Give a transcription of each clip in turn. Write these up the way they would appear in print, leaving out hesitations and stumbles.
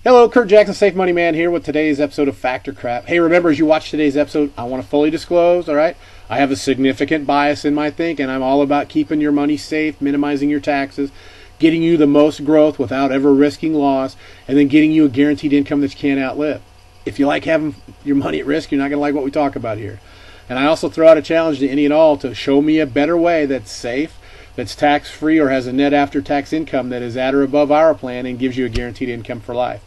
Hello, Kurt Jackson, Safe Money Man here with today's episode of Fact or Crap. Hey, remember, as you watch today's episode, I want to fully disclose, all right? I have a significant bias in my thinking. I'm all about keeping your money safe, minimizing your taxes, getting you the most growth without ever risking loss, and then getting you a guaranteed income that you can't outlive. If you like having your money at risk, you're not going to like what we talk about here. And I also throw out a challenge to any and all to show me a better way that's safe, that's tax-free, or has a net after-tax income that is at or above our plan and gives you a guaranteed income for life.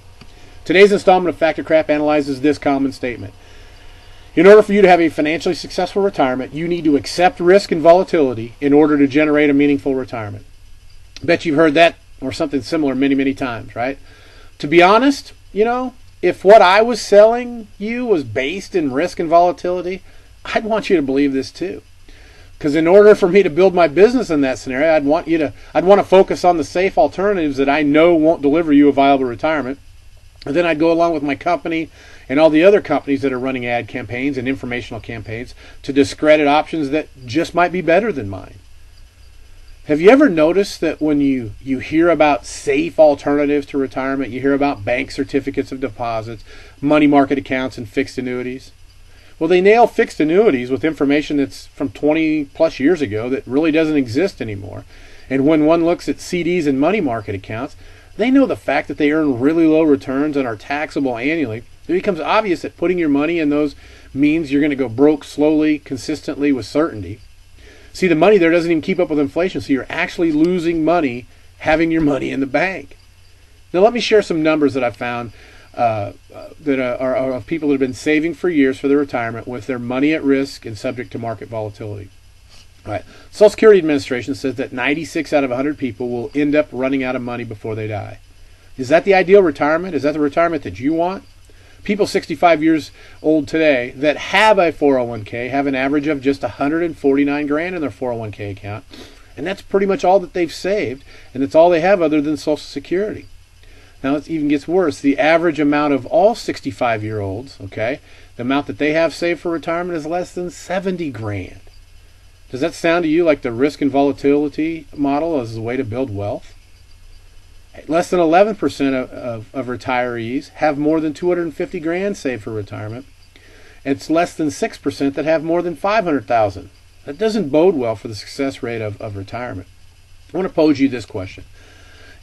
Today's installment of Fact or Crap analyzes this common statement. In order for you to have a financially successful retirement, you need to accept risk and volatility in order to generate a meaningful retirement. I bet you've heard that or something similar many, many times, right? To be honest, if what I was selling you was based in risk and volatility, I'd want you to believe this too. Because in order for me to build my business in that scenario, I'd want to focus on the safe alternatives that I know won't deliver you a viable retirement. And then I'd go along with my company and all the other companies that are running ad campaigns and informational campaigns to discredit options that just might be better than mine. Have you ever noticed that when you hear about safe alternatives to retirement, you hear about bank certificates of deposits, money market accounts, and fixed annuities? Well, they nail fixed annuities with information that's from 20 plus years ago that really doesn't exist anymore. And when one looks at CDs and money market accounts, they know the fact that they earn really low returns and are taxable annually. It becomes obvious that putting your money in those means you're going to go broke slowly, consistently, with certainty. See, the money there doesn't even keep up with inflation, so you're actually losing money having your money in the bank. Now, let me share some numbers that I found that are of people that have been saving for years for their retirement with their money at risk and subject to market volatility. All right. Social Security Administration says that 96 out of 100 people will end up running out of money before they die. Is that the ideal retirement? Is that the retirement that you want? People 65 years old today that have a 401k have an average of just 149 grand in their 401k account, and that's pretty much all that they've saved, and it's all they have other than Social Security. Now it even gets worse. The average amount of all 65-year-olds, the amount that they have saved for retirement is less than 70 grand. Does that sound to you like the risk and volatility model as a way to build wealth? Less than 11% of retirees have more than 250 grand saved for retirement. It's less than 6% that have more than 500,000. That doesn't bode well for the success rate of retirement. I want to pose you this question.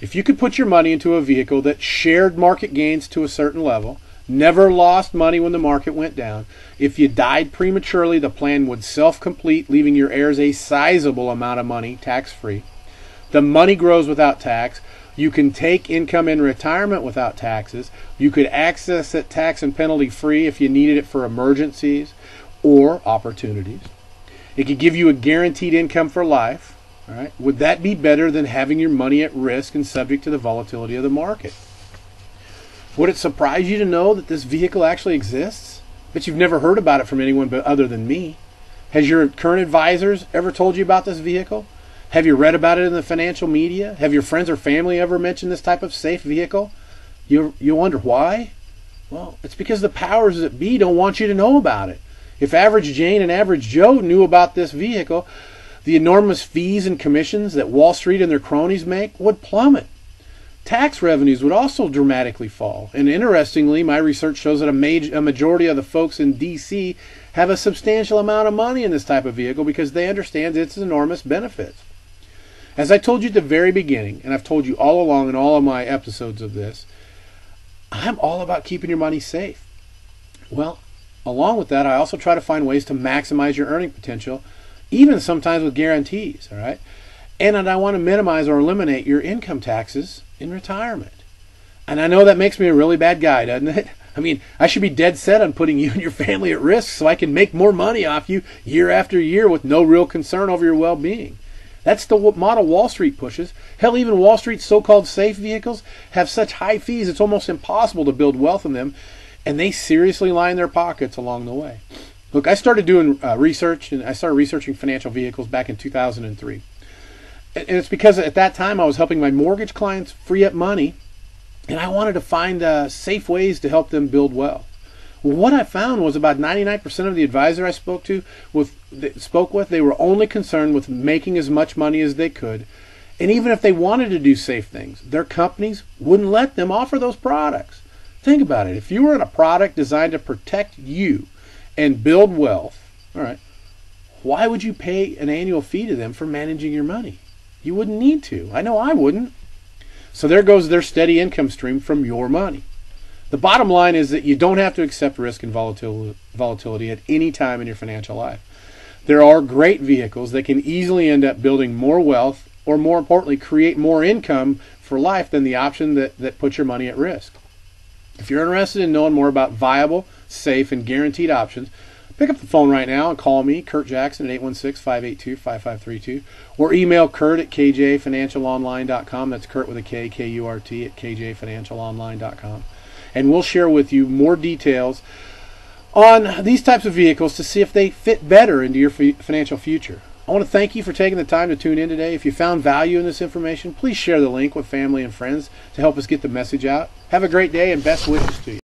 If you could put your money into a vehicle that shared market gains to a certain level, never lost money when the market went down, if you died prematurely, the plan would self-complete, leaving your heirs a sizable amount of money tax-free. The money grows without tax. You can take income in retirement without taxes. You could access it tax and penalty free if you needed it for emergencies or opportunities. It could give you a guaranteed income for life. All right? Would that be better than having your money at risk and subject to the volatility of the market? Would it surprise you to know that this vehicle actually exists? But you've never heard about it from anyone but other than me. Has your current advisors ever told you about this vehicle? Have you read about it in the financial media? Have your friends or family ever mentioned this type of safe vehicle? You wonder why? Well, it's because the powers that be don't want you to know about it. If average Jane and average Joe knew about this vehicle, the enormous fees and commissions that Wall Street and their cronies make would plummet. Tax revenues would also dramatically fall. And interestingly, my research shows that a majority of the folks in D.C. have a substantial amount of money in this type of vehicle because they understand its enormous benefits. As I told you at the very beginning, and I've told you all along in all of my episodes of this, I'm all about keeping your money safe. Well, along with that, I also try to find ways to maximize your earning potential, even sometimes with guarantees, all right? And I want to minimize or eliminate your income taxes in retirement. And I know that makes me a really bad guy, doesn't it? I mean, I should be dead set on putting you and your family at risk so I can make more money off you year after year with no real concern over your well-being. That's the model Wall Street pushes. Hell, even Wall Street's so-called safe vehicles have such high fees it's almost impossible to build wealth in them, and they seriously line their pockets along the way. Look, I started doing research, and I started researching financial vehicles back in 2003. And it's because at that time I was helping my mortgage clients free up money, and I wanted to find safe ways to help them build wealth. Well, what I found was about 99% of the advisor I spoke with, they were only concerned with making as much money as they could. And even if they wanted to do safe things, their companies wouldn't let them offer those products. Think about it. If you were in a product designed to protect you and build wealth, all right, why would you pay an annual fee to them for managing your money? You wouldn't need to. I know I wouldn't. So there goes their steady income stream from your money. The bottom line is that you don't have to accept risk and volatility at any time in your financial life. There are great vehicles that can easily end up building more wealth, or more importantly, create more income for life than the option that puts your money at risk. If you're interested in knowing more about viable, safe, and guaranteed options, pick up the phone right now and call me, Kurt Jackson, at 816-582-5532, or email Kurt at kjfinancialonline.com. That's Kurt with a K, K-U-R-T, at kjfinancialonline.com. And we'll share with you more details on these types of vehicles to see if they fit better into your financial future. I want to thank you for taking the time to tune in today. If you found value in this information, please share the link with family and friends to help us get the message out. Have a great day and best wishes to you.